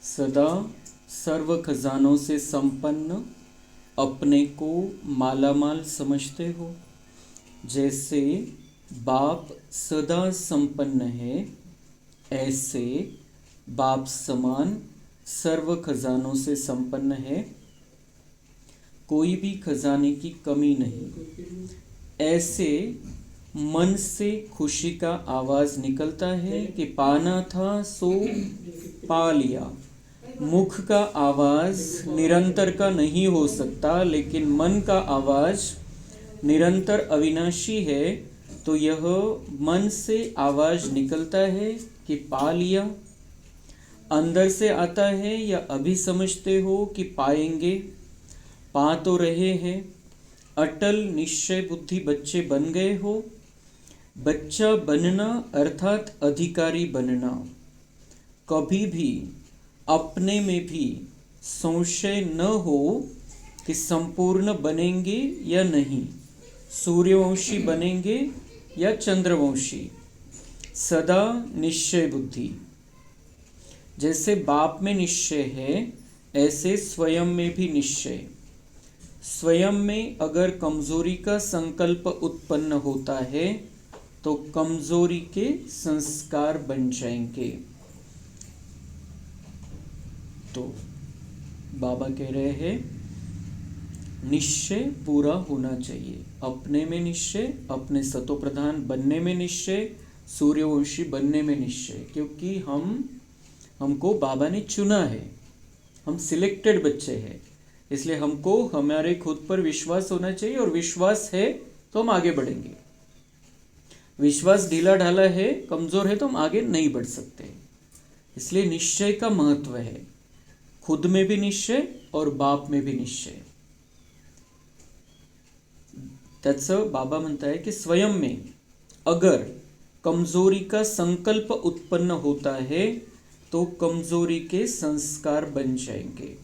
सदा सर्व खजानों से संपन्न अपने को मालामाल समझते हो। जैसे बाप सदा संपन्न है, ऐसे बाप समान सर्व खजानों से संपन्न है, कोई भी खजाने की कमी नहीं। ऐसे मन से खुशी का आवाज निकलता है कि पाना था सो पा लिया। मुख का आवाज निरंतर का नहीं हो सकता, लेकिन मन का आवाज निरंतर अविनाशी है। तो यह मन से आवाज निकलता है कि पा लिया, अंदर से आता है या अभी समझते हो कि पाएंगे, पा तो रहे हैं। अटल निश्चय बुद्धि बच्चे बन गए हो। बच्चा बनना अर्थात अधिकारी बनना। कभी भी अपने में भी संशय न हो कि संपूर्ण बनेंगे या नहीं, सूर्यवंशी बनेंगे या चंद्रवंशी। सदा निश्चय बुद्धि। जैसे बाप में निश्चय है, ऐसे स्वयं में भी निश्चय। स्वयं में अगर कमजोरी का संकल्प उत्पन्न होता है तो कमजोरी के संस्कार बन जाएंगे। तो बाबा कह रहे हैं निश्चय पूरा होना चाहिए। अपने में निश्चय, अपने सतो प्रधान बनने में निश्चय, सूर्यवंशी बनने में निश्चय। क्योंकि हमको बाबा ने चुना है, हम सिलेक्टेड बच्चे हैं, इसलिए हमको हमारे खुद पर विश्वास होना चाहिए। और विश्वास है तो हम आगे बढ़ेंगे। विश्वास ढीला ढाला है, कमजोर है, तो हम आगे नहीं बढ़ सकते। इसलिए निश्चय का महत्व है, खुद में भी निश्चय और बाप में भी निश्चय। त्याचं बाबा म्हणता है कि स्वयं में अगर कमजोरी का संकल्प उत्पन्न होता है तो कमजोरी के संस्कार बन जाएंगे।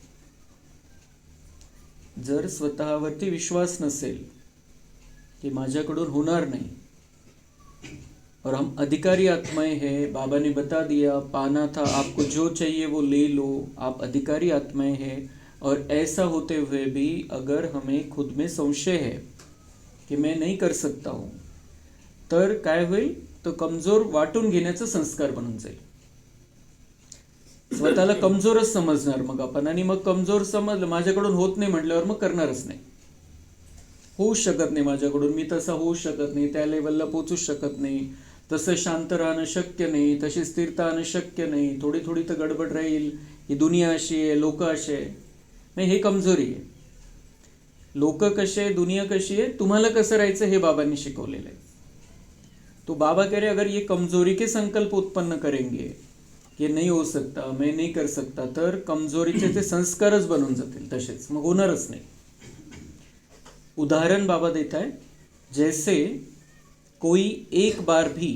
जर स्वतःवरती विश्वास नसेल कि माझ्याकडून होणार नहीं, और हम अधिकारी आत्माएं हैं, बाबा ने बता दिया पाना था, आपको जो चाहिए वो ले लो, आप अधिकारी आत्माएं हैं। और ऐसा होते हुए भी अगर हमें खुद में संशय है कि मैं नहीं कर सकता हूं, तर काय होईल, तो कमजोर वाटून घेण्याचा संस्कार बनून जाईल। स्वतःला कमजोरच समजणार मग आपण, आणि मग कमजोर समजलं, माझ्याकडून होत नाही म्हटल्यावर मग करणारच नाही। होऊ शकत नाही माझ्याकडून, मी तसा होऊ शकत नाही, त्या लेवलला पोहोचू शकत नाही, तसं शांत राहणं शक्य नाही, तशी स्थिरता आणणं शक्य नाही, थोडी थोडी तर गडबड राहील, ही दुनिया अशी आहे, लोक असे आहे। नाही, हे कमजोरी आहे। लोक कसे, दुनिया कशी आहे, तुम्हाला कसं राहायचं हे बाबांनी शिकवलेलं आहे। तो बाबा कह रहे अगर ये कमजोरी के संकल्प उत्पन्न करेंगे कि नहीं हो सकता, मैं नहीं कर सकता, तर कमजोरीचे ते संस्कारच बनून जातील तसेच, मग होणारच नाही। उदाहरण बाबा देता है, जैसे कोई एक बार भी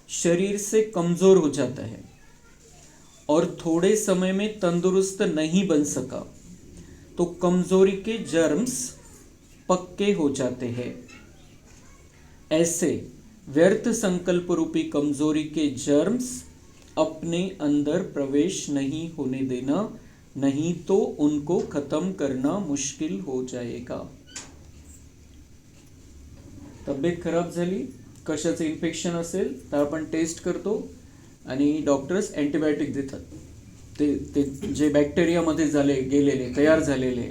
शरीर से कमजोर हो जाता है और थोड़े समय में तंदुरुस्त नहीं बन सका तो कमजोरी के जर्म्स पक्के हो जाते हैं। ऐसे व्यर्थ संकल्प रूपी कमजोरी के जर्म्स अपने अंदर प्रवेश नहीं होने देना, नहीं तो उनको खत्म करना मुश्किल हो जाएगा। तब्येत खराब झाली, कशाचं इन्फेक्शन असेल तर आपण टेस्ट करतो आणि डॉक्टर्स अँटीबायोटिक देतात। ते जे बॅक्टेरियामध्ये गेलेले तयार झालेले,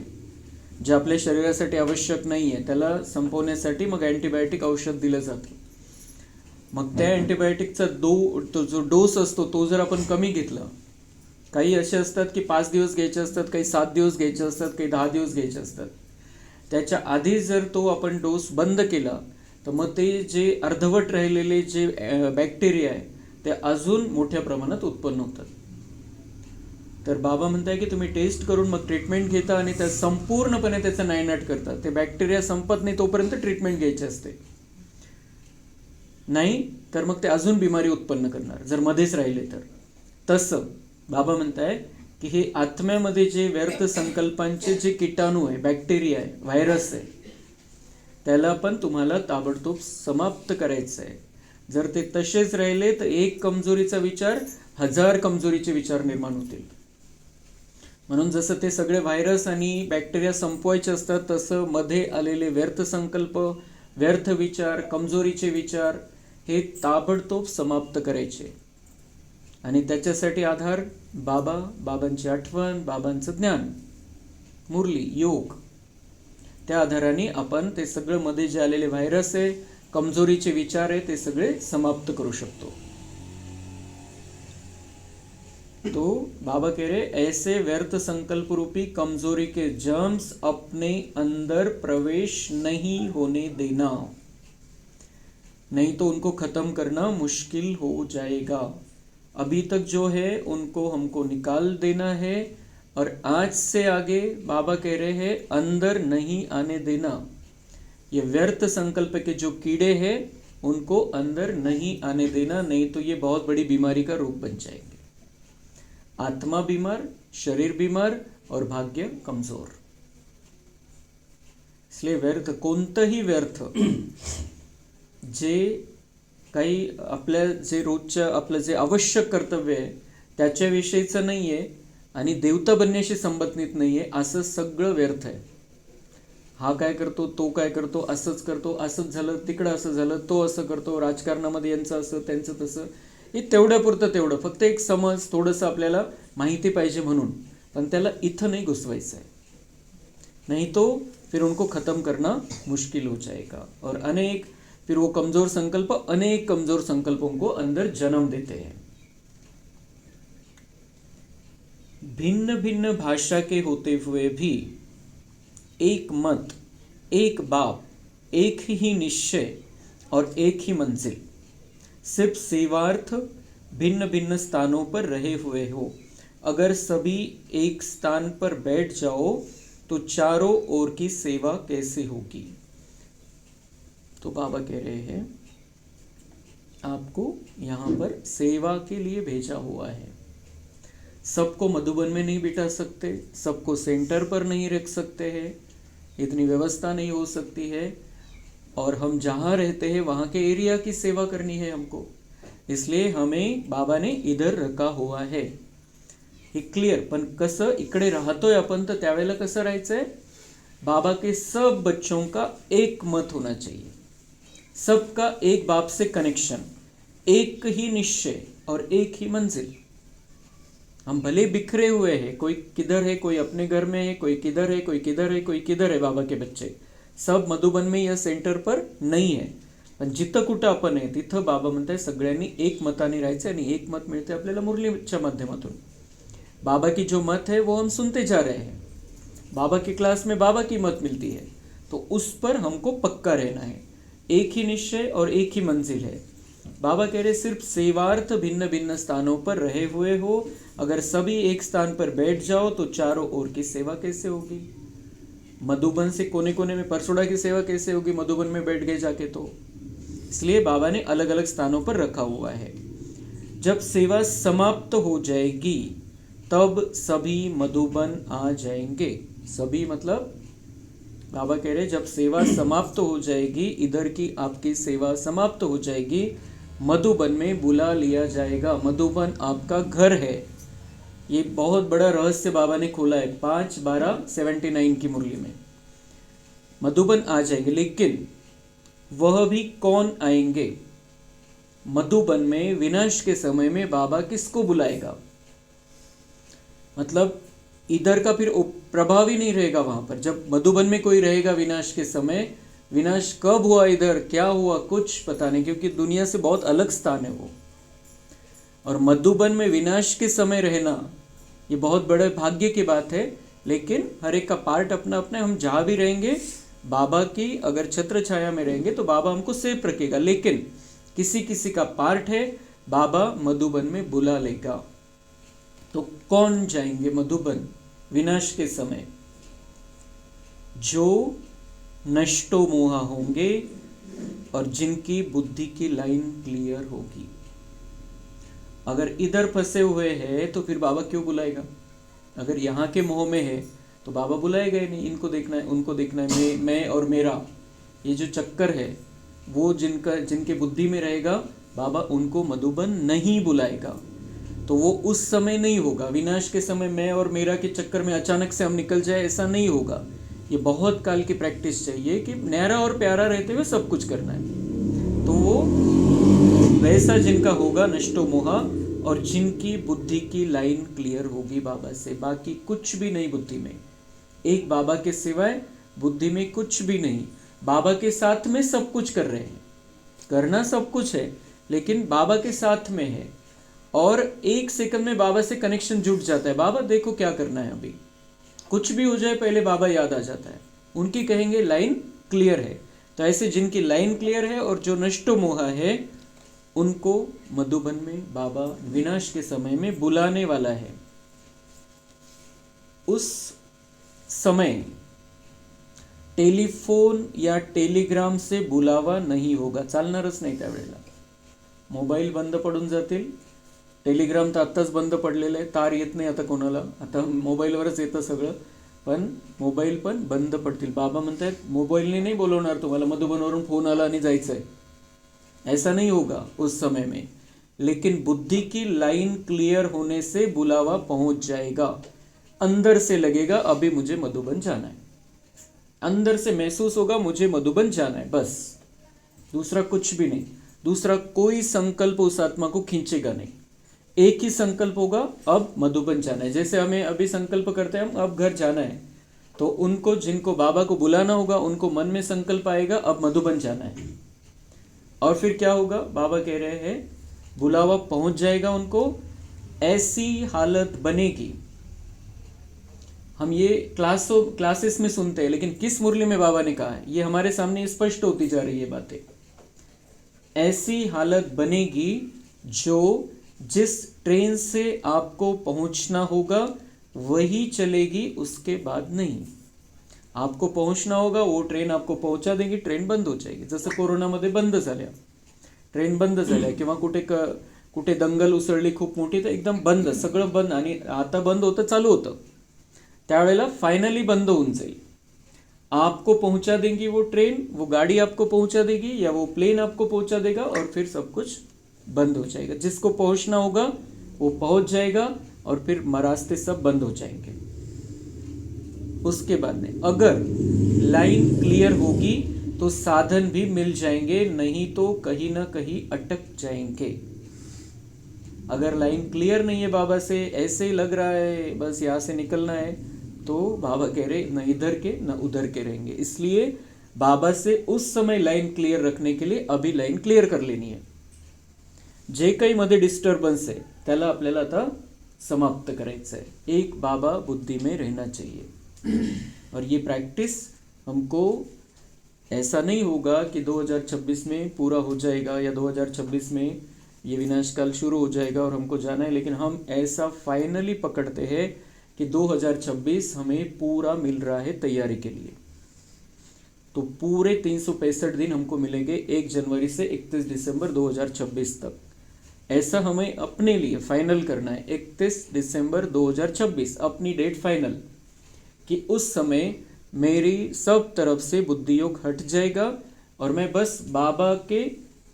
जे आपल्या शरीरासाठी आवश्यक नाही आहे, त्याला संपवण्यासाठी मग अँटीबायोटिक औषध दिलं जातं। मग त्या अँटीबायोटिकचा तो जो डोस असतो तो जर आपण कमी घेतला, काही असे असतात की 5 दिवस घ्यायचे असतात, काही 7 दिवस घ्यायचे असतात, काही 10 दिवस घ्यायचे असतात। त्याच्या आधी जर तो आपण डोस बंद केला तर मग ते जे अर्धवट राहिलेले जे बॅक्टेरिया आहे ते अजून मोठ्या प्रमाणात उत्पन्न होतात। तर बाबा म्हणताय की तुम्ही टेस्ट करून मग ट्रीटमेंट घेता आणि त्या संपूर्णपणे त्याचा नायनाट करता। ते बॅक्टेरिया संपत नाही तोपर्यंत ट्रीटमेंट घ्यायची असते, नाही तर मग ते अजून बिमारी उत्पन्न करणार जर मध्येच राहिले तर। तसं बाबा म्हणताय की हे आत्म्यामध्ये जे व्यर्थ संकल्पांचे जे कीटाणू आहे, बॅक्टेरिया आहे, व्हायरस आहे, त्याला पण तुम्हाला ताबडतोब समाप्त करायचं आहे। जर ते तसेच राहिले तर एक कमजोरीचा विचार 1000 कमजोरीचे विचार निर्माण होतील। म्हणून जसं ते सगळे व्हायरस आणि बॅक्टेरिया संपवायचे असतात, तसं मध्ये आलेले व्यर्थ संकल्प, व्यर्थ विचार, कमजोरीचे विचार हे ताबडतोब समाप्त करायचे. आणि त्याच्यासाठी आधार बाबा, बाबांची आठवण, बाबांचं ज्ञान, मुरली, योग. त्या आधाराने आपण ते सगळं मध्ये जे आलेले व्हायरस आहे, कमजोरीचे विचार आहे, ते सगळे समाप्त करू शकतो. तो बाबा कह रहे ऐसे व्यर्थ संकल्प रूपी कमजोरी के जर्म्स अपने अंदर प्रवेश नहीं होने देना, नहीं तो उनको खत्म करना मुश्किल हो जाएगा. अभी तक जो है उनको हमको निकाल देना है, और आज से आगे बाबा कह रहे हैं अंदर नहीं आने देना. ये व्यर्थ संकल्प के जो कीड़े हैं उनको अंदर नहीं आने देना, नहीं तो ये बहुत बड़ी बीमारी का रूप बन जाएंगे. आत्मा बीमार, शरीर बीमार और भाग्य कमजोर. इसलिए व्यर्थ, कोणतंही व्यर्थ जे काही आपल्या जे रोजच्या आपलं जे आवश्यक कर्तव्य आहे त्याच्याविषयीचं नाही आहे आणि देवता बनण्याशी संबंधित नाही आहे, असं सगळं व्यर्थ आहे. हा काय करतो, तो काय करतो, असंच करतो, असंच झालं, तिकडं असं झालं, तो असं करतो, राजकारणामध्ये यांचं असं, त्यांचं तसं, हे तेवढ्यापुरतं तेवढं, फक्त एक समज, थोडंसं आपल्याला माहिती पाहिजे म्हणून, पण त्याला इथं नाही घुसवायचं आहे. नहीं तो फिर उनको ख़त्म करना मुश्किल हो जाएगा. और फिर वो कमज़ोर संकल्प अनेक कमज़ोर संकल्पों को अंदर जन्म देते हैं. भिन्न भिन्न भाषा के होते हुए भी एक मत, एक बाप, एक ही निश्चय और एक ही मंजिल. सिर्फ सेवार्थ भिन्न भिन्न स्थानों पर रहे हुए हो. अगर सभी एक स्थान पर बैठ जाओ तो चारों ओर की सेवा कैसे होगी. तो बाबा कह रहे हैं आपको यहाँ पर सेवा के लिए भेजा हुआ है. सबको मधुबन में नहीं बिठा सकते, सबको सेंटर पर नहीं रख सकते हैं, इतनी व्यवस्था नहीं हो सकती है, और हम जहाँ रहते हैं वहाँ के एरिया की सेवा करनी है हमको, इसलिए हमें बाबा ने इधर रखा हुआ है. हे क्लिअर. पण कसं इकडे राहतोय आपण, तर त्यावेळेला कसं राहायचंय, बाबा के सब बच्चों का एक मत होना चाहिए, सबका एक बाप से कनेक्शन, एक ही निश्चय और एक ही मंजिल. हम भले बिखरे हुए हैं, कोई किधर है, कोई अपने घर में है, कोई किधर है, कोई किधर है, कोई किधर है, बाबा के बच्चे सब मधुबन में या सेंटर पर नाही आहे, पण जिथं कुठं आपण आहे तिथं बाबा म्हणताय सगळ्यांनी एक मताने राहायचं. आणि एक मत मिळते आपल्याला मुरलीच्या माध्यमातून. बाबा की जो मत है वो हम सुनते जा रहे हैं, बाबा की क्लास में बाबा की मत मिलती है, तो उस पर हमको पक्का रहना है. एक ही निश्चय और एक ही मंजिल है. बाबा कह रहे सिर्फ सेवार्थ भिन्न भिन्न स्थानों पर रहे हुए हो, अगर सभी एक स्थान पर बैठ जाओ तो चारों ओर की सेवा कैसे होगी. मधुबन से कोने कोने में परसोड़ा की सेवा कैसे होगी, मधुबन में बैठ गए जाके तो. इसलिए बाबा ने अलग अलग स्थानों पर रखा हुआ है. जब सेवा समाप्त हो जाएगी तब सभी मधुबन आ जाएंगे. सभी मतलब बाबा कह रहे जब सेवा समाप्त हो जाएगी, इधर की आपकी सेवा समाप्त हो जाएगी, मधुबन में बुला लिया जाएगा. मधुबन आपका घर है. ये बहुत बड़ा रहस्य बाबा ने खोला है 5/12/79 की मुरली में. मधुबन आ जाएंगे, लेकिन वह भी कौन आएंगे. मधुबन में विनाश के समय में बाबा किसको बुलाएगा, मतलब इधर का फिर प्रभाव ही नहीं रहेगा वहां पर. जब मधुबन में कोई रहेगा विनाश के समय, विनाश कब हुआ, इधर क्या हुआ, कुछ पता नहीं, क्योंकि दुनिया से बहुत अलग स्थान है वो. और मधुबन में विनाश के समय रहना ये बहुत बड़े भाग्य की बात है. लेकिन हर एक का पार्ट अपना अपना है. हम जहाँ भी रहेंगे बाबा की अगर छत्र छाया में रहेंगे तो बाबा हमको सेफ रखेगा, लेकिन किसी किसी का पार्ट है, बाबा मधुबन में बुला लेगा. तो कौन जाएंगे मधुबन विनाश के समय, जो नष्टो मोहा होंगे और जिनकी बुद्धि की लाइन क्लियर होगी. अगर इधर फंसे हुए हैं तो फिर बाबा क्यों बुलाएगा. अगर यहाँ के मोह में है तो बाबा बुलाएगा ही नहीं. इनको देखना है, उनको देखना है, मैं और मेरा, ये जो चक्कर है वो जिनके बुद्धि में रहेगा, बाबा उनको मधुबन नहीं बुलाएगा. तो वो उस समय नहीं होगा। विनाश के समय मैं और मेरा के चक्कर में अचानक से हम निकल जाए, ऐसा नहीं होगा। ये बहुत काल की प्रैक्टिस चाहिए कि न्यारा और प्यारा रहते हुए सब कुछ करना है। तो वो वैसा जिनका होगा नष्टो मोहा, और जिनकी बुद्धि की लाइन क्लियर होगी बाबा से। बाकी कुछ भी नहीं बुद्धि में, एक बाबा के सिवाय बुद्धि में कुछ भी नहीं। बाबा के साथ में सब कुछ कर रहे हैं, करना सब कुछ है, लेकिन बाबा के साथ में है। और एक सेकंड में बाबा से कनेक्शन जुट जाता है। बाबा देखो क्या करना है, अभी कुछ भी हो जाए पहले बाबा याद आ जाता है। उनकी कहेंगे लाइन क्लियर है। तो ऐसे जिनकी लाइन क्लियर है और जो नष्टो मोहा है, उनको मधुबन में बाबा विनाश के समय में बुलाने वाला है। उस समय टेलीफोन या टेलिग्राम से बुलावा नहीं होगा, चालणारच नाही त्यावेळेला। मोबाईल बंद पडून जातील, टेलिग्राम तर आत्ताच बंद पडलेलं आहे, तार येत नाही आता कोणाला, आता मोबाईलवरच येतं सगळं, पण मोबाईल पण बंद पडतील। बाबा म्हणतात मोबाईलने नहीं बोलवणार तुम्हाला, मधुबनवरून फोन आला आणि जायचं है, ऐसा नहीं होगा उस समय में। लेकिन बुद्धि की लाइन क्लियर होने से बुलावा पहुंच जाएगा। अंदर से लगेगा अभी मुझे मधुबन जाना है, अंदर से महसूस होगा मुझे मधुबन जाना है, बस दूसरा कुछ भी नहीं। दूसरा कोई संकल्प उस आत्मा को खींचेगा नहीं। एक ही संकल्प होगा, अब मधुबन जाना है। जैसे हमें अभी संकल्प करते हैं हम अब घर जाना है, तो उनको जिनको बाबा को बुलाना होगा उनको मन में संकल्प आएगा अब मधुबन जाना है। और फिर क्या होगा, बाबा कह रहे हैं बुलावा पहुंच जाएगा उनको, ऐसी हालत बनेगी। हम ये क्लासेस में सुनते हैं, लेकिन किस मुरली में बाबा ने कहा है, ये हमारे सामने स्पष्ट होती जा रही है बातें। ऐसी हालत बनेगी जो जिस ट्रेन से आपको पहुंचना होगा वही चलेगी, उसके बाद नहीं। आपको पहुंचना होगा, वो ट्रेन आपको पहुंचा देगी, ट्रेन बंद हो जाएगी। जसं कोरोनामध्ये बंद झाल्या, ट्रेन बंद झाल्या, किंवा कुठे दंगल उसळली खूप मोठी, तर एकदम बंद, सगळं बंद। आणि आता बंद होतं चालू होतं, त्यावेळेला फाइनली बंद होऊन जाईल। आपको पहुंचा देंगी वो ट्रेन, वो गाड़ी आपको पहुंचा देगी, या वो प्लेन आपको पहुंचा देगा, और फिर सब कुछ बंद हो जाएगा। जिसको पहुंचना होगा वो पहुंच जाएगा, और फिर रास्ते सब बंद हो जाएंगे। उसके बाद में अगर लाइन क्लियर होगी तो साधन भी मिल जाएंगे, नहीं तो कहीं ना कहीं अटक जाएंगे। अगर लाइन क्लियर नहीं है बाबा से, ऐसे ही लग रहा है बस यहाँ से निकलना है, तो बाबा कह रहे न इधर के न उधर के रहेंगे। इसलिए बाबा से उस समय लाइन क्लियर रखने के लिए अभी लाइन क्लियर कर लेनी है। जे काही मध्ये डिस्टर्बन्स है त्याला आपल्याला आता समाप्त करायचं है। एक बाबा बुद्धि में रहना चाहिए। और ये प्रैक्टिस हमको ऐसा नहीं होगा कि 2026 में पूरा हो जाएगा, या 2026 में ये विनाशकाल शुरू हो जाएगा और हमको जाना है, लेकिन हम ऐसा फाइनली पकड़ते हैं कि 2026 हमें पूरा मिल रहा है तैयारी के लिए। तो पूरे 365 दिन हमको मिलेंगे 1 जनवरी से 31 दिसंबर 2026 तक। ऐसा हमें अपने लिए फाइनल करना है, 31 दिसंबर 2026 अपनी डेट फाइनल, कि उस समय मेरी सब तरफ से बुद्धि योग हट जाएगा और मैं बस बाबा के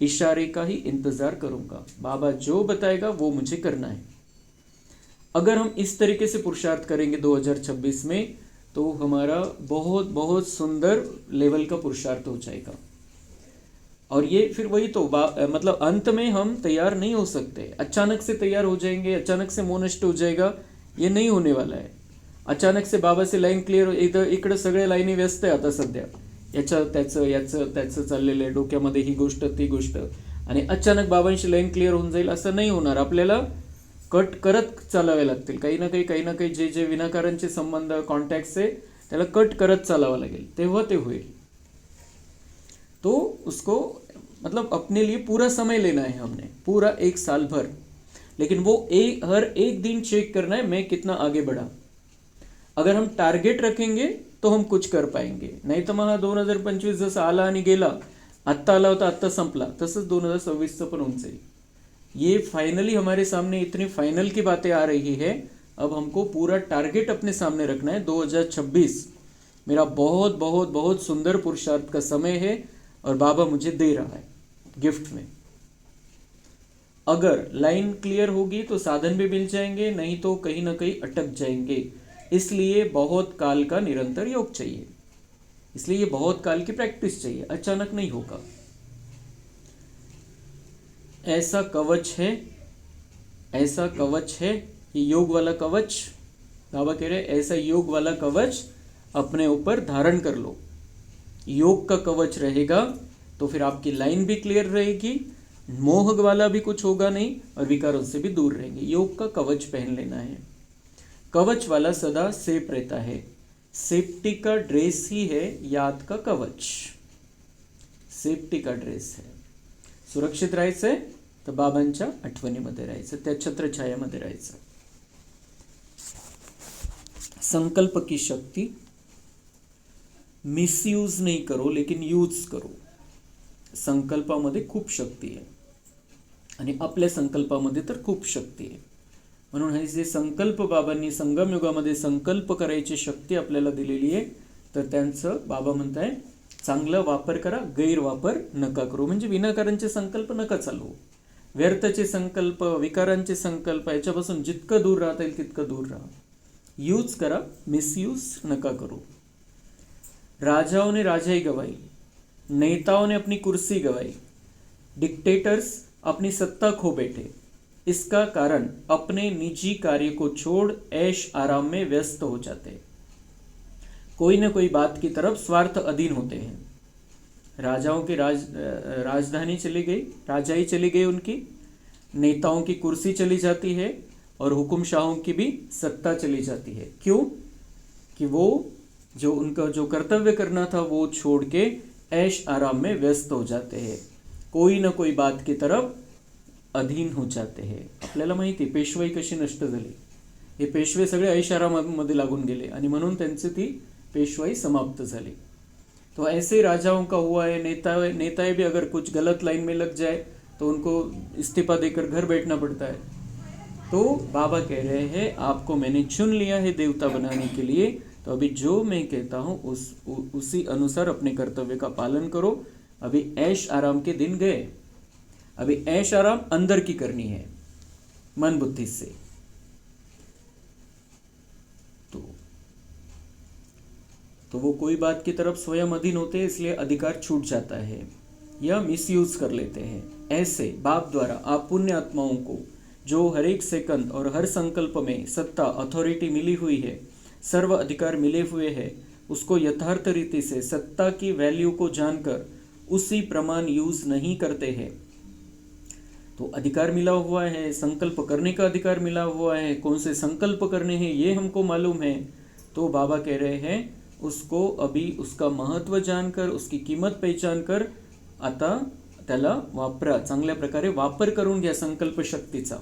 इशारे का ही इंतज़ार करूँगा। बाबा जो बताएगा वो मुझे करना है। अगर हम इस तरीके से पुरुषार्थ करेंगे 2026 में, तो हमारा बहुत बहुत सुंदर लेवल का पुरुषार्थ हो जाएगा। और ये फिर वही तो मतलब अंत में हम तैयार नहीं हो सकते। अचानक से तैयार हो जाएंगे, अचानक से मोह नष्ट हो जाएगा, ये नहीं होने वाला है। अचानक से बाबा से लाईन क्लिअर, इकडं सगळ्या लाईनी व्यस्त आहे आता सध्या, याचं चाललेलं आहे, डोक्यामध्ये ही गोष्ट ती गोष्ट, आणि अचानक बाबांशी लाईन क्लिअर होऊन जाईल असं नाही होणार। आपल्याला कट करत चालावे लागतील, काही ना काही जे जे विनाकारांचे संबंध कॉन्टॅक्ट्स आहे त्याला कट करत चालावं लागेल, तेव्हा ते होईल। तो उसको मतलब अपने लिए पूरा समय लेना है हमने, पूरा 1 साल भर। लेकिन वो हर एक दिन चेक करना है मैं कितना आगे बढ़ा। अगर हम टार्गेट रखेंगे तो हम कुछ कर पाएंगे, नहीं तो मग 2025 जसं आला आणि गेला, आत्ता आला होता आत्ता संपला, तसंच 2026 पण होऊन जाईल। ये फाइनली हमारे सामने इतनी फाइनल की बातें आ रही है। अब हमको पूरा टारगेट अपने सामने रखना है। 2026 मेरा बहुत बहुत बहुत सुंदर पुरुषार्थ का समय है और बाबा मुझे दे रहा है गिफ्ट में। अगर लाइन क्लियर होगी तो साधन भी मिल जाएंगे, नहीं तो कहीं ना कहीं अटक जाएंगे। इसलिए बहुत काल का निरंतर योग चाहिए, इसलिए ये बहुत काल की प्रैक्टिस चाहिए, अचानक नहीं होगा। ऐसा कवच है, ऐसा कवच है, ये योग वाला कवच, बाबा कह रहे ऐसा योग वाला कवच अपने ऊपर धारण कर लो। योग का कवच रहेगा तो फिर आपकी लाइन भी क्लियर रहेगी, मोह वाला भी कुछ होगा नहीं और विकारों से भी दूर रहेंगे। योग का कवच पहन लेना है। कवच वाला सदा सेफ रहता है। सेफ्टी का ड्रेस ही है याद का कवच, सेफ्टी का ड्रेस है। सुरक्षित राहायचंय तर बाबांच्या आठवणीमध्ये राहायचं, त्या छत्रछायामध्ये राहायचं। संकल्प की शक्ति मिसयूज नहीं करो लेकिन यूज करो। संकल्पामध्ये खूप शक्ती आहे आणि आपल्या संकल्पामध्ये तर खूप शक्ती आहे। म्हणून हे जे संकल्प बाबांनी संगम युगामध्ये संकल्प करायची शक्ती आपल्याला दिलेली आहे, तर त्यांचं बाबा म्हणताय चांगला वापर करा, गैरवापर नका करू। म्हणजे विनाकारांचे संकल्प नका चालवू, व्यर्थचे संकल्प, विकारांचे संकल्प याच्यापासून जितकं दूर राहता येईल तितकं दूर राहा। यूज करा, मिसयूज नका करो। राजाओं ने राजाई गवाई, नेताओं ने अपनी कुर्सी गवाई, डिक्टेटर्स अपनी सत्ता खो बैठे। इसका कारण अपने निजी कार्य को छोड़ ऐश आराम में व्यस्त हो जाते, कोई न कोई बात की तरफ स्वार्थ अधीन होते हैं। राजाओं की राजधानी चली गई, राजाई चली गई उनकी, नेताओं की कुर्सी चली जाती है और हुकुमशाहों की भी सत्ता चली जाती है। क्यों? कि वो जो उनका जो कर्तव्य करना था वो छोड़ के ऐश आराम में व्यस्त हो जाते हैं, कोई ना कोई बात की तरफ अधीन हो जाते हैं। आपल्याला माहिती पेशवाई कशी नष्ट झाली, हे पेशवे सगळे ऐश आरामामध्ये लागून गेले आणि म्हणून त्यांची ती पेशवाई समाप्त झाली। तो ऐसे राजाओं का हुआ है। नेताएं भी अगर कुछ गलत लाइन में लग जाए तो उनको इस्तीफा देकर घर बैठना पड़ता है। तो बाबा कह रहे हैं आपको मैंने चुन लिया है देवता बनाने के लिए, तो अभी जो मैं कहता हूँ उसी अनुसार अपने कर्तव्य का पालन करो। अभी ऐश आराम के दिन गए, अभी ऐश आराम अंदर की करनी है मन बुद्धि से। तो वो कोई बात की तरफ स्वयं अधीन होते हैं, इसलिए अधिकार छूट जाता है या मिसयूज कर लेते हैं। ऐसे बाप द्वारा आप पुण्य आत्माओं को जो हर एक सेकंड और हर संकल्प में सत्ता अथॉरिटी मिली हुई है, सर्व अधिकार मिले हुए हैं, उसको यथार्थ रीति से सत्ता की वैल्यू को जानकर उसी प्रमाण यूज नहीं करते हैं। तो अधिकार मिला हुआ है, संकल्प करने का अधिकार मिला हुआ है, कौन से संकल्प करने हैं ये हमको मालूम है। तो बाबा कह रहे हैं उसको अभी उसका महत्व जानकर, उसकी किंमत पहचान कर आता त्याला वापरा, चांगल्या प्रकारे वापर करून घ्या संकल्प शक्तीचा।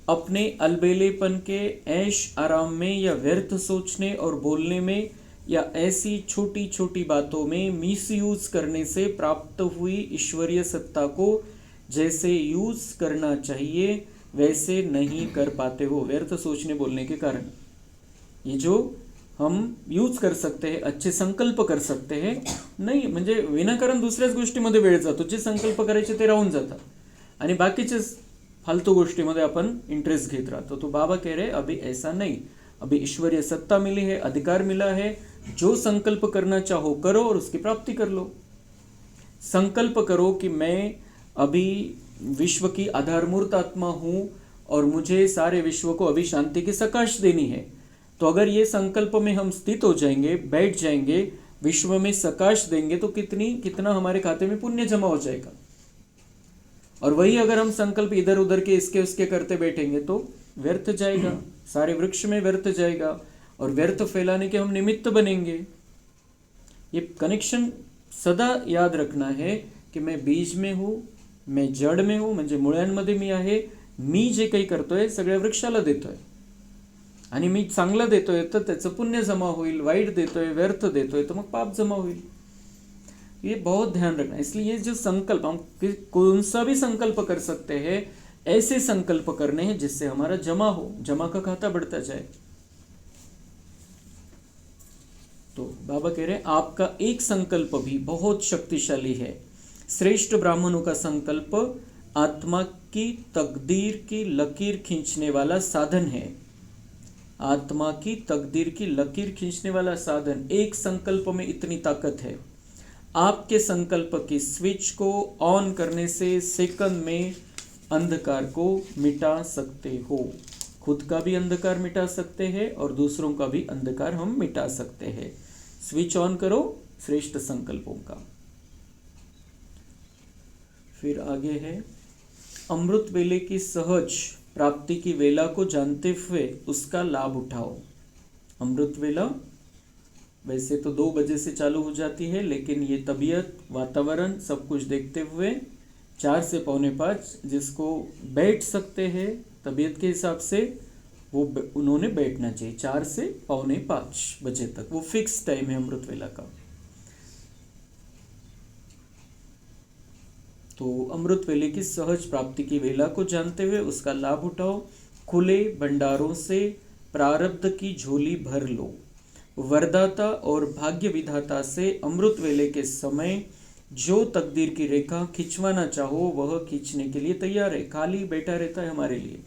अपने अलबेलेपन के ऐश आराम में या व्यर्थ सोचने और बोलने में या ऐसी छोटी छोटी बातों में मिसयूज करने से प्राप्त हुई ईश्वरीय सत्ता को जैसे यूज करना चाहिए वैसे नहीं कर पाते हो। व्यर्थ सोचने बोलने के कारण ये जो हम यूज कर सकते हैं, अच्छे संकल्प कर सकते हैं, नाही म्हणजे विनाकारण दुसऱ्याच गोष्टीमध्ये वेळ जातो, जे संकल्प करायचे ते राहून जातात आणि बाकीचे फालतू गोष्टीमध्ये आपण इंटरेस्ट घेत राहतो। तो बाबा कह रहे अभी ऐसा नहीं, अभी ईश्वरीय सत्ता मिली है, अधिकार मिला है, जो संकल्प करना चाहो करो और उसकी प्राप्ति कर लो। संकल्प करो कि मैं अभी विश्व की आधारमूर्त आत्मा हूँ और मुझे सारे विश्व को अभी शांति की सकाश देनी है। तो अगर ये संकल्प में हम स्थित हो जाएंगे, बैठ जाएंगे, विश्व में सकाश देंगे, तो कितना हमारे खाते में पुण्य जमा हो जाएगा। और वही अगर हम संकल्प इधर उधर के इसके उसके करते बैठेंगे तो व्यर्थ जाएगा, सारे वृक्ष में व्यर्थ जाएगा और व्यर्थ फैलाने के हम निमित्त बनेंगे। ये कनेक्शन सदा याद रखना है कि मैं बीज में हूँ, मैं जड़ में हूँ, म्हणजे मुळ्यांमध्ये मी आहे, मी जे काही करतोय सगळ्या वृक्षाला देतोय आणि मी चांगलं देतोय तर त्याचं पुण्य जमा होईल, वाईट देतोय, व्यर्थ देतोय तो मग पाप जमा होईल। ये बहुत ध्यान रखना। इसलिए ये जो संकल्प, हम कौन सा भी संकल्प कर सकते हैं, ऐसे संकल्प करने हैं जिससे हमारा जमा हो, जमा का खाता बढ़ता जाए। तो बाबा कह रहे हैं आपका एक संकल्प भी बहुत शक्तिशाली है। श्रेष्ठ ब्राह्मणों का संकल्प आत्मा की तकदीर की लकीर खींचने वाला साधन है। आत्मा की तकदीर की लकीर खींचने वाला साधन। एक संकल्प में इतनी ताकत है। आपके संकल्प की स्विच को ऑन करने से सेकंड में अंधकार को मिटा सकते हो। खुद का भी अंधकार मिटा सकते हैं और दूसरों का भी अंधकार हम मिटा सकते हैं। स्विच ऑन करो श्रेष्ठ संकल्पों का। फिर आगे है, अमृत वेले की सहज प्राप्ति की वेला को जानते हुए उसका लाभ उठाओ। अमृत वेला वैसे तो 2 बजे से चालू हो जाती है, लेकिन ये तबीयत, वातावरण सब कुछ देखते हुए 4 से पौने 5 जिसको बैठ सकते हैं तबीयत के हिसाब से वो उन्होंने बैठना चाहिए। 4 से पौने 5 बजे तक वो फिक्स टाइम है अमृत वेला का। तो अमृत वेले की सहज प्राप्ति की वेला को जानते हुए उसका लाभ उठाओ। खुले भंडारों से प्रारब्ध की झोली भर लो। वरदाता और भाग्य विधाता से अमृत वेले के समय जो तकदीर की रेखा खिंचवाना चाहो वह खींचने के लिए तैयार है। खाली बैठा रहता है हमारे लिए।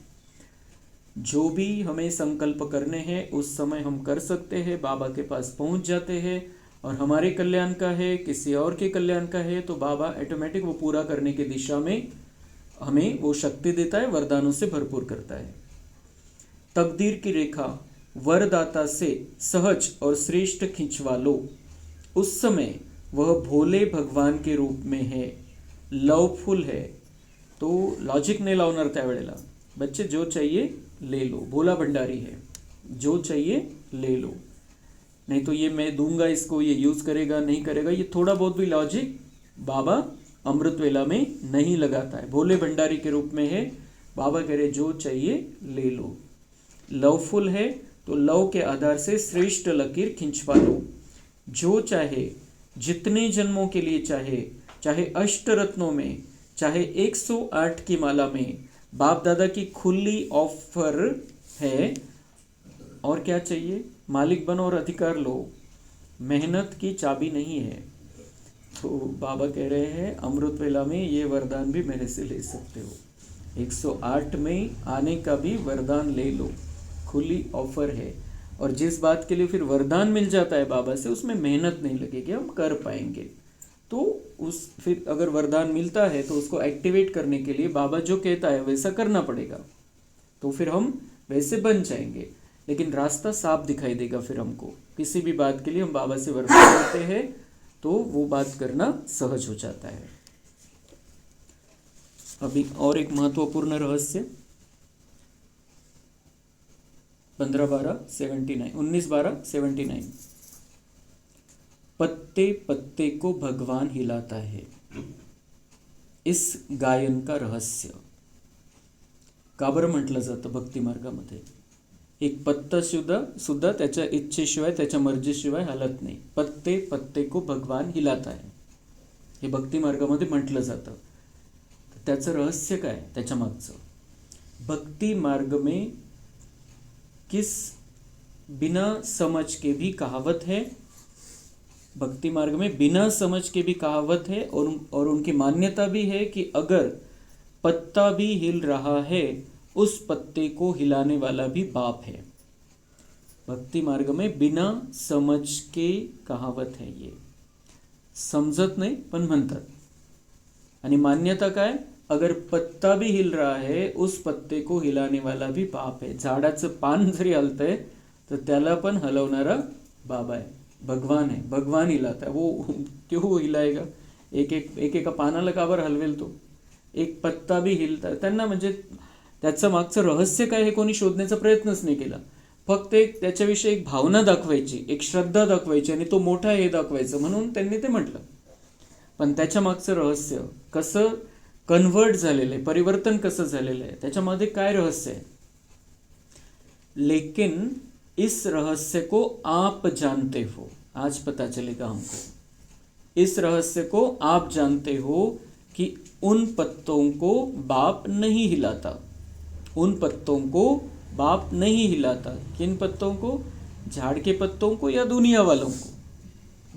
जो भी हमें संकल्प करने हैं उस समय हम कर सकते हैं, बाबा के पास पहुंच जाते हैं। और हमारे कल्याण का है, किसी और के कल्याण का है, तो बाबा ऑटोमेटिक वो पूरा करने की दिशा में हमें वो शक्ति देता है, वरदानों से भरपूर करता है। तकदीर की रेखा वरदाता से सहज और श्रेष्ठ खिंचवा लो। उस समय वह भोले भगवान के रूप में है, लवफुल है। तो लॉजिक नहीं लावणार त्यावेळेला बच्चे, जो चाहिए ले लो। भोला भंडारी है, जो चाहिए ले लो। नहीं तो ये मैं दूंगा इसको, ये यूज करेगा नहीं करेगा, ये थोड़ा बहुत भी लॉजिक बाबा अमृत वेला में नहीं लगाता है। भोले भंडारी के रूप में है। बाबा कह रहे जो चाहिए ले लो। लवफुल है तो लव के आधार से श्रेष्ठ लकीर खिंचवा लो। जो चाहे, जितने जन्मों के लिए चाहे, चाहे अष्टरत्नों में, चाहे 108 की माला में, बाप दादा की खुली ऑफर है। और क्या चाहिए? मालिक बनो और अधिकार लो। मेहनत की चाबी नहीं है। तो बाबा कह रहे हैं अमृत वेला में ये वरदान भी मेरे से ले सकते हो। 108 में आने का भी वरदान ले लो, खुली ऑफर है। और जिस बात के लिए फिर वरदान मिल जाता है बाबा से, उसमें मेहनत नहीं लगेगी, हम कर पाएंगे। तो उस फिर अगर वरदान मिलता है तो उसको एक्टिवेट करने के लिए बाबा जो कहता है वैसा करना पड़ेगा, तो फिर हम वैसे बन जाएंगे। लेकिन रास्ता साफ दिखाई देगा फिर हमको। किसी भी बात के लिए हम बाबा से वरदान करते हैं तो वो बात करना सहज हो जाता है। अभी और एक महत्वपूर्ण रहस्य 19/12/79 पत्ते पत्ते को भगवान हिलाता है। इस गायन का रहस्य का बरं म्हटलं जातं भक्ती मार्गामध्ये? एक पत्ता सुद्धा त्याच्या इच्छेशिवाय, त्याच्या मर्जीशिवाय हलत नाही। पत्ते पत्ते को भगवान हिलाता है, हे भक्ती मार्गामध्ये म्हटलं जातं। त्याचं रहस्य काय त्याच्या मागचं? भक्ति मार्ग में किस बिना समझ के भी कहावत है, भक्ति मार्ग में बिना समझ के भी कहावत है और उनकी मान्यता भी है कि अगर पत्ता भी हिल रहा है उस पत्ते को हिलाने वाला भी बाप है। भक्ति मार्ग में बिना समझ के कहावत है, ये समजत नाही पण म्हणतात। आणि मान्यता काय? अगर पत्ता भी हिल रहा है उस पत्ते को हिलाने वाला भी बाप है। झाडाचं पान जरी हलतंय तर त्याला पण हलवणारा बाबा है, भगवान है। भगवान हिलाता है, वो क्यों हिलाएगा? एका पानाला का बरं हलवेल तो? एक पत्ता भी हिलता, त्यांना म्हणजे त्याचं मागचं रहस्य काय हे कोणी शोधण्याचा प्रयत्नच नाही केला। फक्त एक त्याच्याविषयी एक भावना दाखवायची, एक श्रद्धा दाखवायची आणि तो मोठा हे दाखवायचं म्हणून त्यांनी ते म्हटलं। पण त्याच्या मागचं रहस्य कसं कन्वर्ट झालेलं आहे, परिवर्तन कसं झालेलं आहे, त्याच्यामध्ये काय रहस्य आहे? लेकिन इस रहस्य को आप जानते हो, आज पता चलेगा हमको। इस रहस्य को आप जानते हो कि उन पत्तों को बाप नहीं हिलाता, उन पत्तों को बाप नहीं हिलाता। किन पत्तों को? झाड़ के पत्तों को या दुनिया वालों को?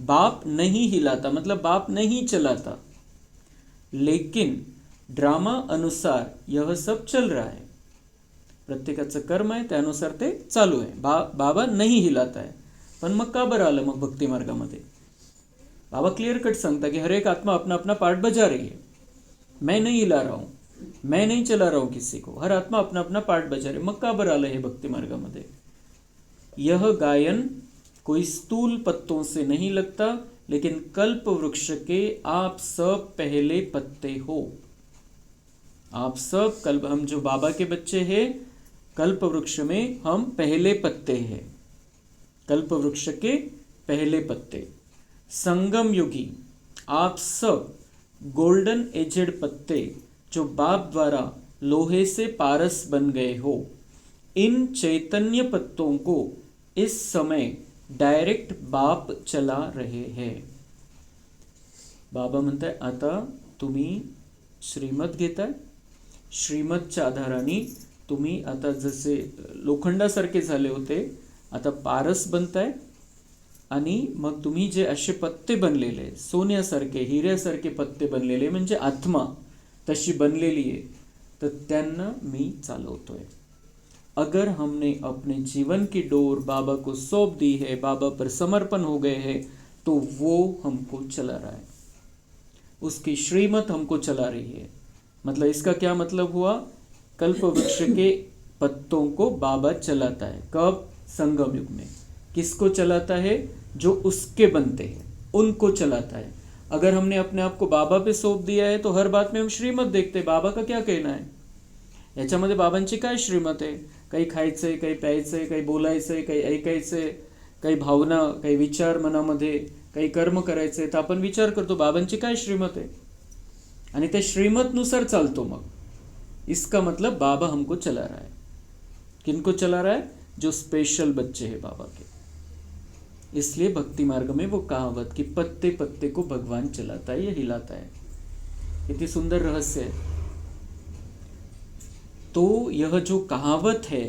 बाप नहीं हिलाता मतलब बाप नहीं चलाता। लेकिन ड्रामा अनुसार यह सब चल रहा आहे. प्रत्येकाचं कर्म आहे त्यानुसार ते चालू आहे. बाबा नाही हिलात आहे. पण मग का बरं आलं मग भक्ती मार्गामध्ये? बाबा क्लियर कट सांगता कि हर एक आत्मा अपना अपना पार्ट बजा रही है. मैं नहीं हिला रहा हूं, मैं नहीं चला रहा हूं किसी को. हर आत्मा अपना अपना पार्ट बजा रही. मग का बरं आलं हे भक्ती मार्गामध्ये? यह गायन कोई स्थूल पत्तों से नहीं लगता, लेकिन कल्प वृक्ष के आप सब पहले पत्ते हो. आप सब कल्प, हम जो बाबा के बच्चे हैं, कल्प वृक्ष में हम पहले पत्ते हैं. कल्प वृक्ष के पहले पत्ते. संगम युगी आप सब गोल्डन एजेड पत्ते जो बाप द्वारा लोहे से पारस बन गए हो. इन चैतन्य पत्तों को इस समय डायरेक्ट बाप चला रहे हैं. बाबा म्हणताय आता तुम्ही श्रीमत घेताय. श्रीमतच्या आधाराने तुम्ही आता जसे लोखंडासारखे झाले होते, आता पारस बनताय. आणि मग तुम्ही जे असे पत्ते बनलेले, सोन्यासारखे हिऱ्यासारखे पत्ते बनलेले, म्हणजे आत्मा तशी बनलेली आहे, तर त्यांना मी चालवतोय. अगर हमने अपने जीवन की डोर बाबा को सौंप दी है, बाबा पर समर्पण हो गए हैं, तो वो हमको चला रहा है. उसकी श्रीमत हमको चला रही है. मतलब इसका क्या मतलब हुआ? कल्प वृक्ष के पत्तों को बाबा चलाता है. कब? संगम युग में. किसको चलाता है? जो उसके बनते हैं उनको चलाता है. अगर हमने अपने आप को बाबा पे सौंप दिया है, तो हर बात में हम श्रीमत देखते हैं. बाबा का क्या कहना आहे? याच्यामध्ये बाबांची काय श्रीमत आहे? काही खायचंय, काही प्यायचंय, काही बोलायचंय, काही ऐकायचंय, काही भावना, काही विचार मनामध्ये, काही कर्म करायचंय, तर आपण विचार करतो बाबांची काय श्रीमत आहे आणि त्या श्रीमतनुसार चालतो. मग इसका मतलब बाबा हमको चला रहा है. किनको चला रहा है? जो स्पेशल बच्चे हैं बाबा के. इसलिए भक्ति मार्ग में वो कहावत कि पत्ते पत्ते को भगवान चलाता है या हिलाता है. कितनी सुंदर रहस्य है. तो यह जो कहावत है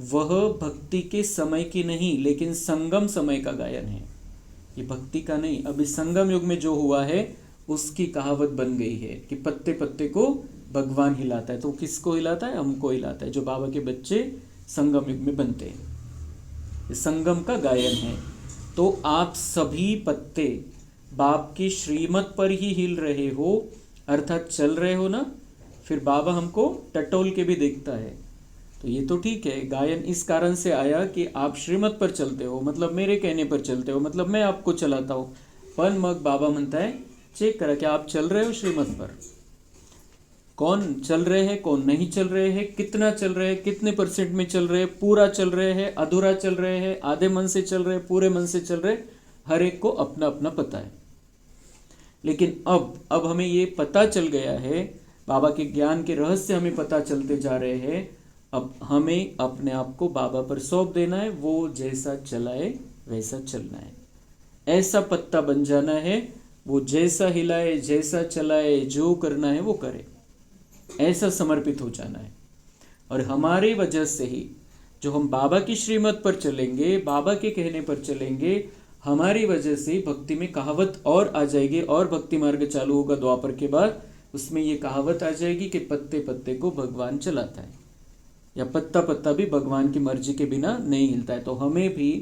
वह भक्ति के समय की नहीं, लेकिन संगम समय का गायन है. ये भक्ति का नहीं, अभी संगम युग में जो हुआ है उसकी कहावत बन गई है कि पत्ते पत्ते को भगवान हिलाता है. तो किसको हिलाता है? हमको हिलाता है, जो बाबा के बच्चे संगम युग में बनते हैं. संगम का गायन है. तो आप सभी पत्ते बाप की श्रीमत पर ही हिल रहे हो, अर्थात चल रहे हो ना. फिर बाबा हमको टटोल के भी देखता है. तो ये तो ठीक है, गायन इस कारण से आया कि आप श्रीमत पर चलते हो, मतलब मेरे कहने पर चलते हो, मतलब मैं आपको चलाता हूँ. पण मग बाबा म्हणता है चेक करा कि आप चल रहे हो श्रीमत पर. कौन चल रहे हैं, कौन नहीं चल रहे हैं, कितना चल रहे हैं, कितने % में चल रहे हैं, पूरा चल रहे हैं, अधूरा चल रहे हैं, आधे मन से चल रहे हैं, पूरे मन से चल रहे हैं. हर एक को अपना अपना पता है. लेकिन अब हमें ये पता चल गया है, बाबा के ज्ञान के रहस्य हमें पता चलते जा रहे हैं. अब हमें अपने आप को बाबा पर सौंप देना है. वो जैसा चलाए वैसा चलना है. ऐसा पत्ता बन जाना है, वो जैसा हिलाए, जैसा चलाए, जो करना है वो करे, ऐसा समर्पित हो जाना है. और हमारी वजह से ही जो हम बाबा की श्रीमत पर चलेंगे, बाबा के कहने पर चलेंगे, हमारी वजह से भक्ति में कहावत और आ जाएगी. और भक्ति मार्ग चालू होगा द्वापर के बाद, उसमें ये कहावत आ जाएगी कि पत्ते पत्ते को भगवान चलाता है, या पत्ता पत्ता भी भगवान की मर्जी के बिना नहीं हिलता है. तो हमें भी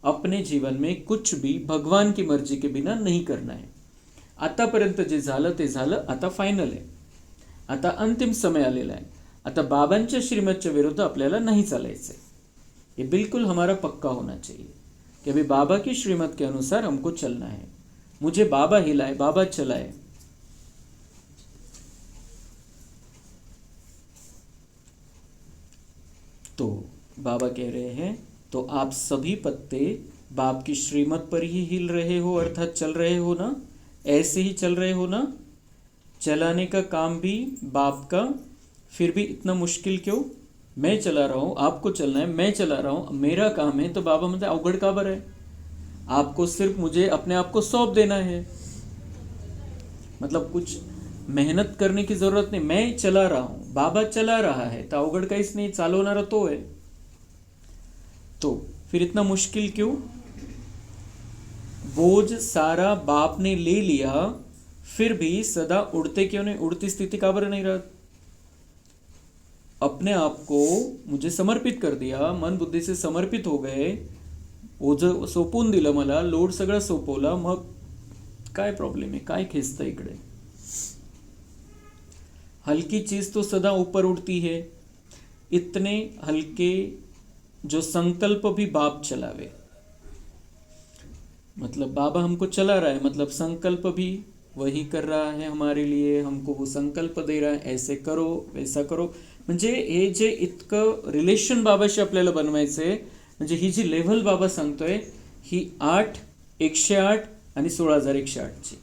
अपने जीवन में कुछ भी भगवान की मर्जी के बिना नहीं करना है. आतापर्यंत जे झालं ते झालं, आता फायनल आहे. आता अंतिम समय आलेला आहे. आता बाबांच्या श्रीमतच्या विरुद्ध आपल्याला नहीं चालायचं. ये बिल्कुल हमारा पक्का होना चाहिए कि अभी बाबा की श्रीमत के अनुसार हमको चलना है. मुझे बाबा हिलाए, बाबा चलाए. तो बाबा कह रहे हैं, तो आप सभी पत्ते बाप की श्रीमत पर ही हिल रहे हो, अर्थात चल रहे हो ना. ऐसे ही चल रहे हो ना. चलाने का काम भी बाप का, फिर भी इतना मुश्किल क्यों? मैं चला रहा हूँ, आपको चलना है, मैं चला रहा हूँ, मेरा काम है. तो बाबा मतलब अवगढ़ का बर है, आपको सिर्फ मुझे अपने आप को सौंप देना है. मतलब कुछ मेहनत करने की जरूरत नहीं, मैं चला रहा हूँ, बाबा चला रहा है, तो अवगढ़ काहीच नाही, चालवणारा तो है. तो फिर इतना मुश्किल क्यों? बोझ सारा बाप ने ले लिया, फिर भी सदा उड़ते क्यों नहीं, उड़ती स्थिति का बर नहीं रहत? अपने आप को मुझे समर्पित कर दिया, मन बुद्धी से समर्पित हो गए, ओझ सोपून दिलं मला, लोड सगळं सोपवला, मग काय प्रॉब्लेम आहे, काय खेचतं इकडे? हल्की चीज तो सदा ऊपर उड़ती है, इतने हल्के जो संकल्प भी बाप चलावे, मतलब बाबा हमको चला रहा है, मतलब संकल्प भी वही कर रहा है हमारे लिए, हमको वो संकल्प दे रहा है, ऐसे करो वैसा करो. म्हणजे हे जे इतकं रिलेशन बाबाशी आपल्याला बनवायचं आहे, म्हणजे ही जी लेव्हल बाबा सांगतोय ही 8, 108 आणि 16,108 ची,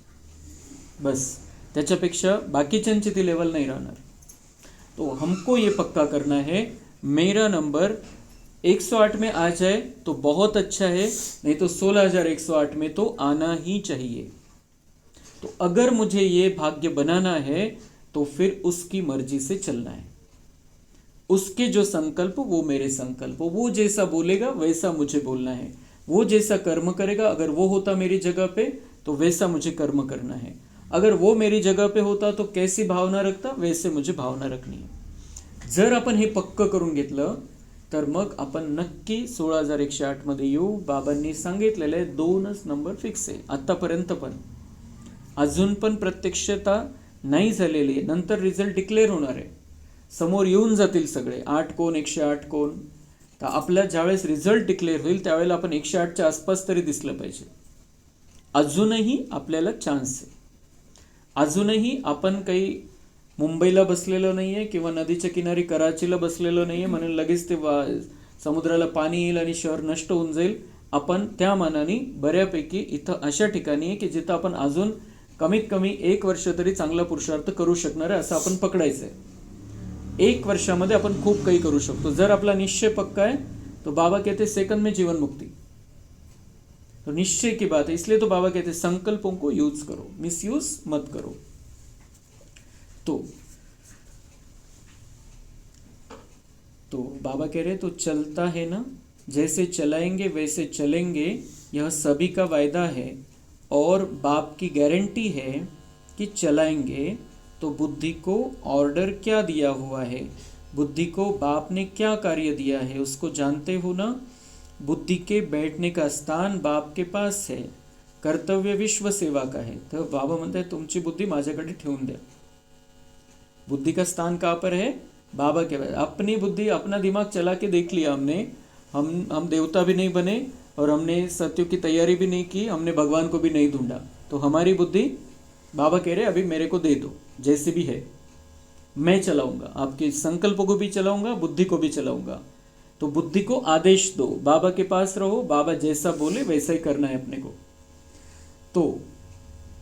बस. त्याच्यापेक्षा बाकीच्यांची ती लेवल नहीं राहणार. तो हमको ये पक्का करना है, मेरा नंबर 108 में आ जाए तो बहुत अच्छा है, नहीं तो 16,108 में तो आना ही चाहिए. तो अगर मुझे ये भाग्य बनाना है तो फिर उसकी मर्जी से चलना है. उसके जो संकल्प वो मेरे संकल्प, वो जैसा बोलेगा वैसा मुझे बोलना है, वो जैसा कर्म करेगा, अगर वो होता मेरी जगह पे तो वैसा मुझे कर्म करना है, अगर वो मेरी जगह पे होता तो कैसी भावना रखता वैसे मुझे भावना रखनी आहे. जर आपण हे पक्क करून घेतलं तर मग आपण नक्की 16,108 मध्ये येऊ. बाबांनी सांगितलेले 2च नंबर फिक्स आहे आतापर्यंत, पण अजून पण प्रत्यक्षता नाही झालेली आहे. नंतर रिझल्ट डिक्लेअर होणार आहे, समोर येऊन जातील सगळे 8 कोण 108 कोण. तर आपल्या ज्यावेळेस रिझल्ट डिक्लेअर होईल त्यावेळेला आपण 108च्या आसपास तरी दिसलं पाहिजे. अजूनही आपल्याला चान्स आहे, अजूनही आपण काही मुंबईला बसलेलो नाही आहे किंवा नदीच्या किनारी कराचीला बसलेलो नाही आहे म्हणून लगेच ते समुद्राला पाणी येईल आणि शहर नष्ट होऊन जाईल. आपण त्या मानाने बऱ्यापैकी इथं अशा ठिकाणी आहे की जिथं आपण अजून कमीत कमी 1 वर्ष तरी चांगला पुरुषार्थ करू शकणार आहे असं आपण पकडायचं आहे. 1 वर्षामध्ये आपण खूप काही करू शकतो जर आपला निश्चय पक्का है. तो बाबा कहते सेकंड में जीवन मुक्ति, तो निश्चय की बात है. इसलिए तो बाबा कहते संकल्पों को यूज करो, मिसयूज मत करो. तो बाबा कह रहे तो चलता है ना, जैसे चलाएंगे वैसे चलेंगे, यह सभी का वायदा है और बाप की गारंटी है कि चलाएंगे. तो बुद्धि को ऑर्डर क्या दिया हुआ है, बुद्धि को बाप ने क्या कार्य दिया है उसको जानते हो ना. बुद्धि के बैठने का स्थान बाप के पास है, कर्तव्य विश्व सेवा का है. तो बाबा म्हणते तुमची बुद्धि माझ्याकडे ठेवून द्या. बुद्धि का स्थान कहाँ पर है, बाबा के पास. अपनी बुद्धि अपना दिमाग चला के देख लिया हमने, हम देवता भी नहीं बने और हमने सत्युग की तैयारी भी नहीं की, हमने भगवान को भी नहीं ढूंढा. तो हमारी बुद्धि बाबा कह रहे अभी मेरे को दे दो, जैसे भी है मैं चलाऊंगा, आपके संकल्पों को भी चलाऊंगा, बुद्धि को भी चलाऊंगा. तो बुद्धि को आदेश दो, बाबा के पास रहो, बाबा जैसा बोले वैसा ही करना है अपने को. तो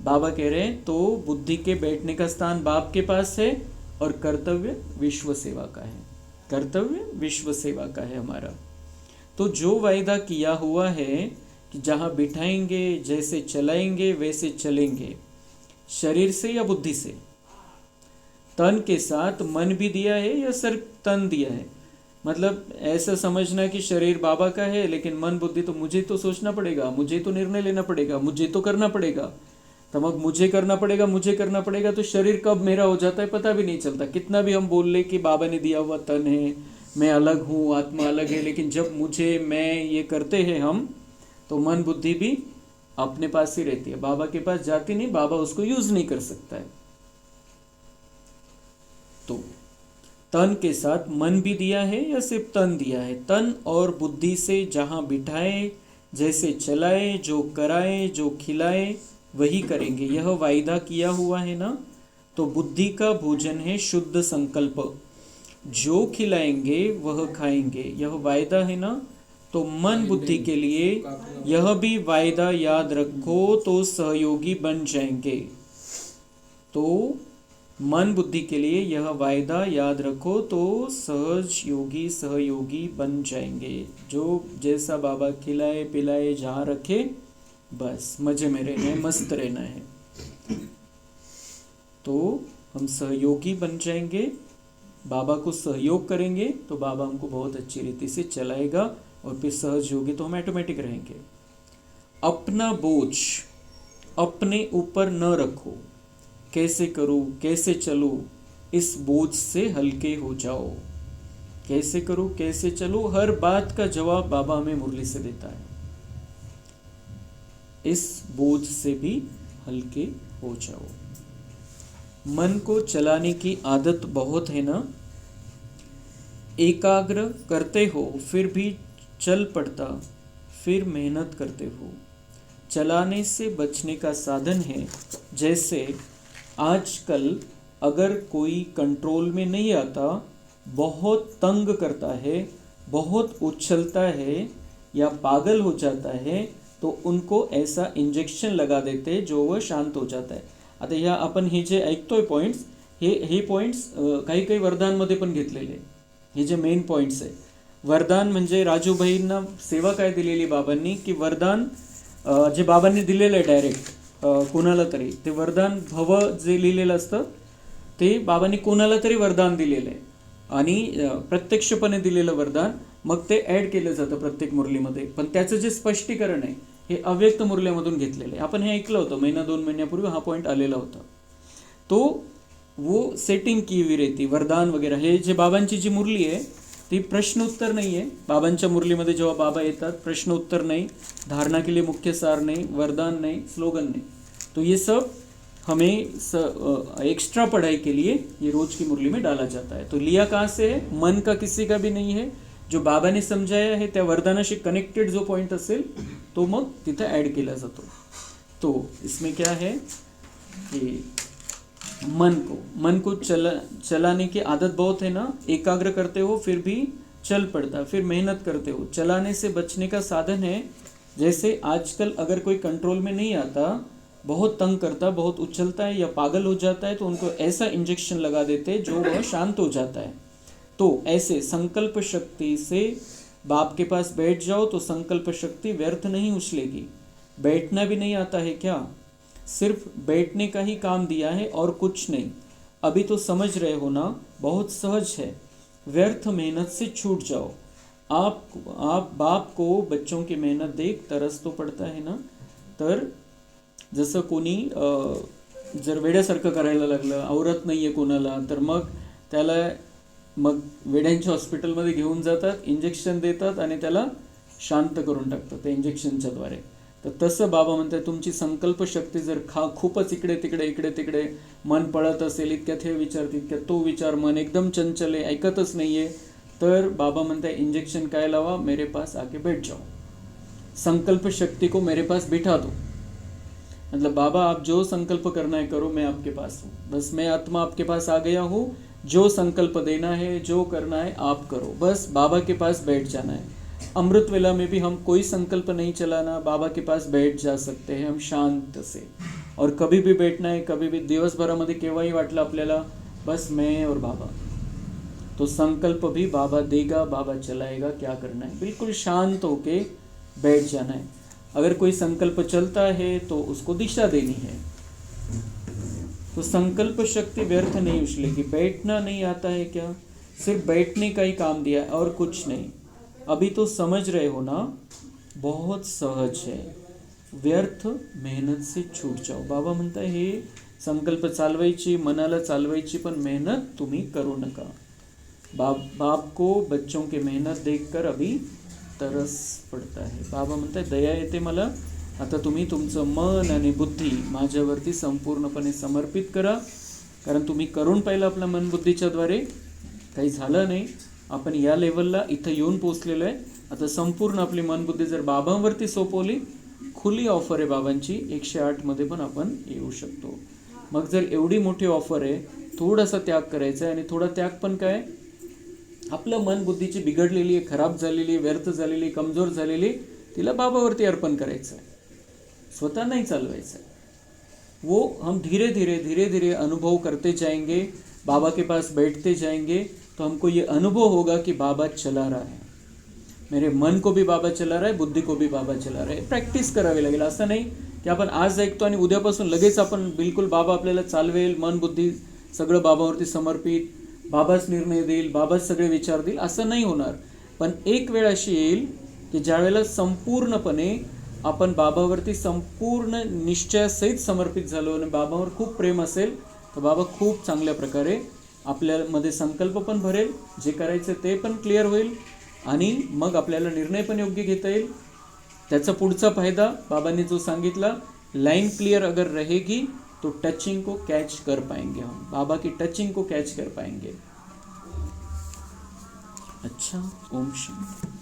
बाबा कह रहे हैं तो बुद्धि के बैठने का स्थान बाप के पास है और कर्तव्य विश्व सेवा का है, कर्तव्य विश्व सेवा का है हमारा. तो जो वायदा किया हुआ है कि जहाँ बिठाएंगे जैसे चलाएंगे वैसे चलेंगे, शरीर से या बुद्धि से, तन के साथ मन भी दिया है या सिर्फ तन दिया है. मतलब ऐसा समझना कि शरीर बाबा का है लेकिन मन बुद्धि तो मुझे तो सोचना पड़ेगा, मुझे तो निर्णय लेना पड़ेगा, मुझे तो करना पड़ेगा. तो मग मुझे करना पड़ेगा, मुझे करना पड़ेगा, तो शरीर कब मेरा हो जाता है पता भी नहीं चलता. कितना भी हम बोल ले कि बाबा ने दिया हुआ तन है, मैं अलग हूँ, आत्मा अलग है, लेकिन जब मुझे मैं ये करते हैं हम, तो मन बुद्धि भी अपने पास ही रहती है, बाबा के पास जाती नहीं, बाबा उसको यूज नहीं कर सकता है. तो तन के साथ मन भी दिया है या सिर्फ तन दिया है. तन और बुद्धि से जहाँ बिठाए, जैसे चलाए, जो कराए, जो खिलाए वही करेंगे, यह वायदा किया हुआ है ना. तो बुद्धि का भोजन है शुद्ध संकल्प, जो खिलाएंगे वह खाएंगे, यह वायदा है ना. तो मन बुद्धि के लिए यह भी वायदा याद रखो तो सहयोगी बन जाएंगे. तो मन बुद्धि के लिए यह वायदा याद रखो तो सहयोगी बन जाएंगे. जो जैसा बाबा खिलाए पिलाए जहाँ रखे बस मजे में रहना है, मस्त रहना है. तो हम सहयोगी बन जाएंगे, बाबा को सहयोग करेंगे तो बाबा हमको बहुत अच्छी रीति से चलाएगा और फिर सहयोगी तो हम ऑटोमेटिक रहेंगे. अपना बोझ अपने ऊपर न रखो, कैसे करूँ, कैसे चलूँ, इस बोझ से हल्के हो जाओ। कैसे करूँ, कैसे चलूँ, हर बात का जवाब बाबा हमें मुरली से देता है। इस बोझ से भी हल्के हो जाओ। मन को चलाने की आदत बहुत है ना, एकाग्र करते हो फिर भी चल पड़ता, फिर मेहनत करते हो। चलाने से बचने का साधन है, जैसे आजकल अगर कोई कंट्रोल में नहीं आता, बहुत तंग करता है, बहुत उछलता है या पागल हो जाता है, तो उनको ऐसा इंजेक्शन लगा देते जो वह शांत हो जाता है। आता ह्या आपण हे जे ऐकतोय पॉईंट्स, हे पॉईंट्स काही काही वरदानमध्ये पण घेतलेले, हे जे मेन पॉईंट्स आहे. वरदान म्हणजे राजूभाईंना सेवा काय दिलेली बाबांनी, की वरदान जे बाबांनी दिलेलं आहे डायरेक्ट कोणाला तरी, ते वरदान भव जे लिहिलेलं असतं ते बाबांनी कोणाला तरी वरदान दिलेलं आहे आणि प्रत्यक्षपणे दिलेलं वरदान मग ते ॲड केलं जातं प्रत्येक मुरलीमध्ये. पण त्याचं जे स्पष्टीकरण आहे हे अव्यक्त मुरल्यामधून घेतलेलं आहे. आपण हे ऐकलं होतं, 1-2 महिन्यापूर्वी हा पॉईंट आलेला होता. तो वो सेटिंग की हुई रहती, वरदान वगैरे. हे जे बाबांची जी मुरली आहे ती प्रश्न उत्तर नहीं है. बाबांच्या मुरलीमध्ये जेव्हा बाबा येतात, प्रश्न उत्तर नहीं, धारणा के लिए मुख्य सार नहीं, वरदान नहीं, स्लोगन नहीं. तो ये सब हमें एक्स्ट्रा पढ़ाई के लिए ये रोज की मुरली में डाला जाता है. तो लिया कहाँ से है? मन का किसी का भी नहीं है. जो बाबा ने समझाया है त्या वरदानाशी कनेक्टेड जो पॉइंट असेल तो मग तिथे ॲड केला जातो. तो इसमें क्या है कि मन को चलाने की आदत बहुत है ना, एकाग्र करते हो फिर भी चल पड़ता, फिर मेहनत करते हो. चलाने से बचने का साधन है, जैसे आजकल अगर कोई कंट्रोल में नहीं आता, बहुत तंग करता, बहुत उछलता है या पागल हो जाता है, तो उनको ऐसा इंजेक्शन लगा देते जो वह शांत हो जाता है. तो ऐसे संकल्प शक्ति से बाप के पास बैठ जाओ तो संकल्प शक्ति व्यर्थ नहीं उछलेगी. बैठना भी नहीं आता है क्या? सिर्फ बैठने का ही काम दिया है और कुछ नहीं. अभी तो समझ रहे हो ना, बहुत सहज है. व्यर्थ मेहनत से छूट जाओ. आप बाप को बच्चों की मेहनत देख तरस तो पडता है ना. तर जसं कोणी जर वेड्यासारखं करायला लागलं, आवरत नाही आहे कोणाला, तर मग त्याला मग वेड्यांच्या हॉस्पिटलमध्ये घेऊन जातात, इंजेक्शन देतात आणि त्याला शांत करून टाकतात त्या इंजेक्शनच्या द्वारे. तर तसं बाबा म्हणतात, तुमची संकल्प शक्ती जर खूपच इकडे तिकडे मन पळत असेल, इतक्यात हे विचार तितक्यात तो विचार, मन एकदम चंचल आहे, ऐकतच नाही आहे, तर बाबा म्हणतात इंजेक्शन काय लावा, मेरे पास आके बैठ जाओ. संकल्प शक्ति को मेरे पास बिठा दो. मतलब बाबा आप जो संकल्प करना है करो, मैं आपके पास हूँ. बस मैं आत्मा आपके पास आ गया हूँ. जो संकल्प देना है, जो करना है आप करो. बस बाबा के पास बैठ जाना है. अमृत वेला में भी हम कोई संकल्प नहीं चलाना, बाबा के पास बैठ जा सकते हैं हम शांत से. और कभी भी बैठना है, कभी भी दिवसभरामध्ये केव्हाही वाटलं आपल्याला, बस मैं और बाबा. तो संकल्प भी बाबा देगा, बाबा चलाएगा. क्या करना है? बिल्कुल शांत होके बैठ जाना है. अगर कोई संकल्प चलता है तो उसको दिशा देनी है. तो संकल्प शक्ति व्यर्थ नहीं उछलेगी. बैठना नहीं आता है क्या? सिर्फ बैठने का ही काम दिया है और कुछ नहीं. अभी तो समझ रहे हो ना, बहुत सहज है. व्यर्थ मेहनत से छूट जाओ. बाबा म्हणता हे संकल्प चालवायची, मनाला चालवायची, पण मेहनत तुम्ही करू नका. बाप को बच्चों की मेहनत देखकर अभी तरस पडता है. बाबा म्हणताय दया येते मला, आता तुम्ही तुमचं मन आणि बुद्धी माझ्यावरती संपूर्णपणे समर्पित करा. कारण तुम्ही करून पाहिलं आपल्या मनबुद्धीच्या द्वारे, काही झालं नाही. आपण या लेवलला इथं येऊन पोचलेलो आहे. आता संपूर्ण आपली मनबुद्धी जर बाबांवरती सोपवली, खुली ऑफर आहे बाबांची, 108 मध्ये पण आपण येऊ शकतो. मग जर एवढी मोठी ऑफर आहे, थोडासा त्याग करायचा आहे. आणि थोडा त्याग पण काय, आपलं मन बुद्धीची बिघडलेली आहे, खराब झालेली, व्यर्थ झालेली, कमजोर झालेली, तिला बाबावरती अर्पण करायचं आहे, स्वतः नहीं चालवायचं. वो हम धीरे धीरे अनुभव करते जाएंगे, बाबा के पास बैठते जाएंगे, तो हमको ये अनुभव होगा कि बाबा चला रहा है. मेरे मन को भी बाबा चला रहा है, बुद्धि को भी बाबा चला रहा है. प्रॅक्टिस करावी लागेल. असं नाही की आपण आज ऐकतो आणि उद्यापासून लगेच आपण बिलकुल बाबा आपल्याला चालवेल, मन बुद्धी सगळं बाबावरती समर्पित, बाबाच निर्णय देईल, बाबाच सगळे विचार देईल, असं नाही होणार. पण एक वेळ अशी येईल की ज्यावेळेला संपूर्णपणे आपण बाबावरती संपूर्ण निश्चयासहित समर्पित झालो आणि बाबावर खूप प्रेम असेल तर बाबा खूप चांगल्या प्रकारे आपल्यामध्ये संकल्प पण भरेल, जे करायचं ते पण क्लिअर होईल आणि मग आपल्याला निर्णय पण योग्य घेता येईल. त्याचा पुढचा फायदा बाबांनी जो सांगितला, लाइन क्लियर अगर रहेगी तो टचिंग को कैच कर पाएंगे हम, बाबा की टचिंग को कैच कर पाएंगे. अच्छा, ओम शांति.